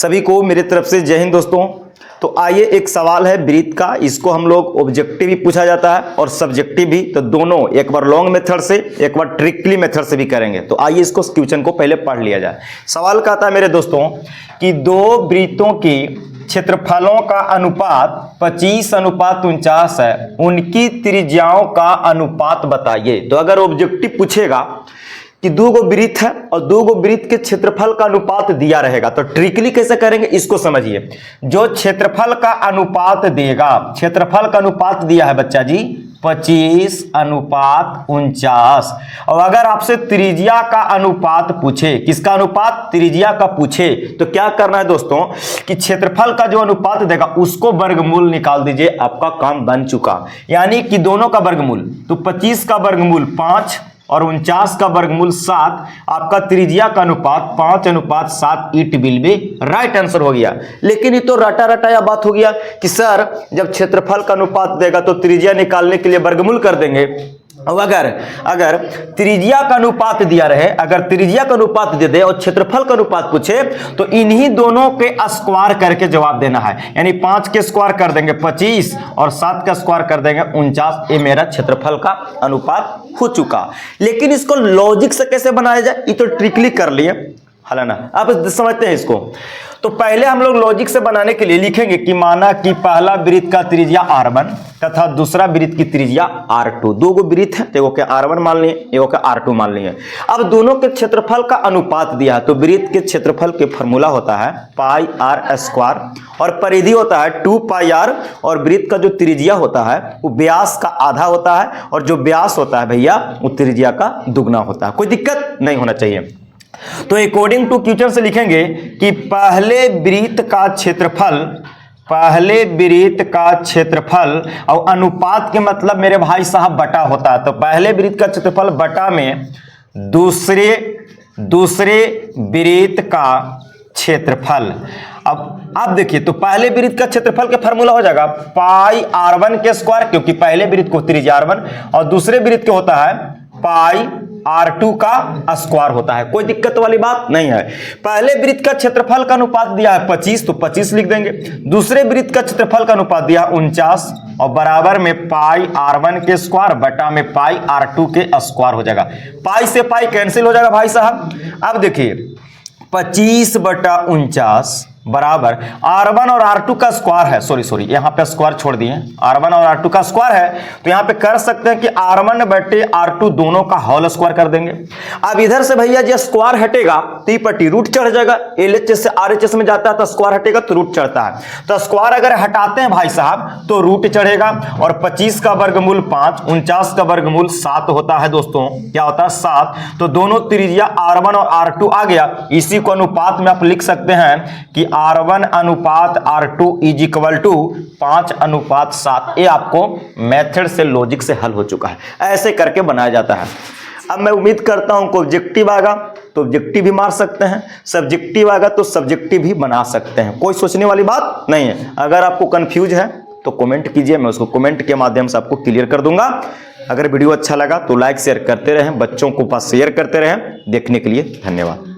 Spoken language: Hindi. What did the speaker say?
सभी को मेरी तरफ से जय हिंद दोस्तों। तो आइए, एक सवाल है ब्रीथ का, इसको हम लोग ऑब्जेक्टिव भी पूछा जाता है और सब्जेक्टिव भी, तो दोनों एक बार लॉन्ग मेथड से एक बार ट्रिकली मेथड से भी करेंगे। तो आइए इसको क्वेश्चन को पहले पढ़ लिया जाए। सवाल कहता है मेरे दोस्तों कि दो वृत्तों की क्षेत्रफलों का अनुपात 25:49 है, उनकी त्रिज्याओं का अनुपात बताइए। तो अगर ऑब्जेक्टिव पूछेगा कि दो गो वृत्त है और दो गो वृत्त के क्षेत्रफल का अनुपात दिया रहेगा, तो ट्रिकली कैसे करेंगे इसको समझिए। जो क्षेत्रफल का अनुपात देगा, क्षेत्रफल का अनुपात दिया है बच्चा जी 25:49, और अगर आपसे त्रिज्या का अनुपात पूछे, किसका अनुपात, त्रिज्या का पूछे, तो क्या करना है दोस्तों कि क्षेत्रफल का जो अनुपात देगा उसको वर्गमूल निकाल दीजिए, आपका काम बन चुका। यानी कि दोनों का वर्गमूल, तो 25 का वर्गमूल 5 और 49 का वर्गमूल 7, आपका त्रिज्या का अनुपात 5:7, it will be right answer हो गया। लेकिन ये तो रटा रटाया बात हो गया कि सर जब क्षेत्रफल का अनुपात देगा तो त्रिज्या निकालने के लिए वर्गमूल कर देंगे। अब अगर त्रिज्या का अनुपात दिया रहे, अगर त्रिज्या का अनुपात दे दे और क्षेत्रफल का अनुपात पूछे, तो इन्हीं दोनों के स्क्वायर करके जवाब देना है। यानी 5 के स्क्वायर कर देंगे 25 और 7 का स्क्वायर कर देंगे 49। ये मेरा क्षेत्रफल का अनुपात हो चुका। लेकिन इसको लॉजिक से कैसे बनाया जाए, ये तो ट्रिकली कर लिए, है ना। आप समझते हैं इसको। तो पहले हम लोग लॉजिक से बनाने के लिए लिखेंगे कि माना कि पहला वृत्त का त्रिज्या r1 तथा दूसरा वृत्त की त्रिज्या r2। दो गो वृत्त है, एगो के r1 मान लिए, एगो के r2 मान लिए। अब दोनों के क्षेत्रफल का अनुपात दिया है, तो वृत्त के क्षेत्रफल के फॉर्मूला होता है पाई r स्क्वायर और परिधि होता है 2πr, और वृत्त का जो त्रिज्या होता है वो व्यास का आधा होता है, और जो व्यास होता है भैया वो त्रिज्या का दुगना होता है। कोई दिक्कत नहीं होना चाहिए। तो अकॉर्डिंग टू क्वेश्चन से लिखेंगे कि पहले वृत्त का क्षेत्रफल और अनुपात के मतलब मेरे भाई साहब बटा होता है। तो पहले वृत्त का क्षेत्रफल बटा में दूसरे वृत्त का क्षेत्रफल। अब देखिए, तो पहले वृत्त का क्षेत्रफल के फार्मूला हो जाएगा पाई r1 के स्क्वायर, क्योंकि पहले वृत्त को त्रिज्या r1 और दूसरे वृत्त के होता है पाई r2 का स्क्वायर होता है। कोई दिक्कत वाली बात नहीं है। पहले वृत्त का क्षेत्रफल का अनुपात दिया है 25, तो 25 लिख देंगे। दूसरे वृत्त का क्षेत्रफल का अनुपात दिया 49 और बराबर में पाई r1 के स्क्वायर बटा में पाई r2 के स्क्वायर हो जाएगा। पाई से पाई कैंसिल हो जाएगा भाई साहब। अब देखिए 25/49 बराबर r1 और r2 का स्क्वायर है, सॉरी यहाँ पे स्क्वायर छोड़ दिए, r1 और r2 का स्क्वायर है, तो यहाँ पे कर सकते हैं कि r1/r2 दोनों का होल स्क्वायर कर देंगे। अब इधर से भैया जो स्क्वायर हटेगा तो पट्टी रूट चढ़ जाएगा, LHS से RHS में जाता है तो स्क्वायर हटेगा तो रूट चढ़ता है। तो स्क्वायर अगर हटाते हैं भाई साहब तो रूट चढ़ेगा, और 25 का वर्गमूल 5, 49 का वर्गमूल 7 होता है दोस्तों, क्या होता है 7। तो दोनों त्रिज्या r1 और r2 आ गया। इसी को अनुपात में आप लिख सकते हैं कि r1 अनुपात r2 इज इक्वल टू 5:7। ये आपको मेथड से लॉजिक से हल हो चुका है। ऐसे करके बनाया जाता है। अब मैं उम्मीद करता हूं कि ऑब्जेक्टिव आएगा तो ऑब्जेक्टिव भी मार सकते हैं, सब्जेक्टिव आएगा तो सब्जेक्टिव भी बना सकते हैं। कोई सोचने वाली बात नहीं है। अगर आपको कंफ्यूज है तो कमेंट कीजिए, मैं उसको कमेंट के माध्यम से आपको क्लियर कर दूंगा। अगर वीडियो अच्छा लगा तो लाइक शेयर करते रहें, बच्चों को पास शेयर करते रहें। देखने के लिए धन्यवाद।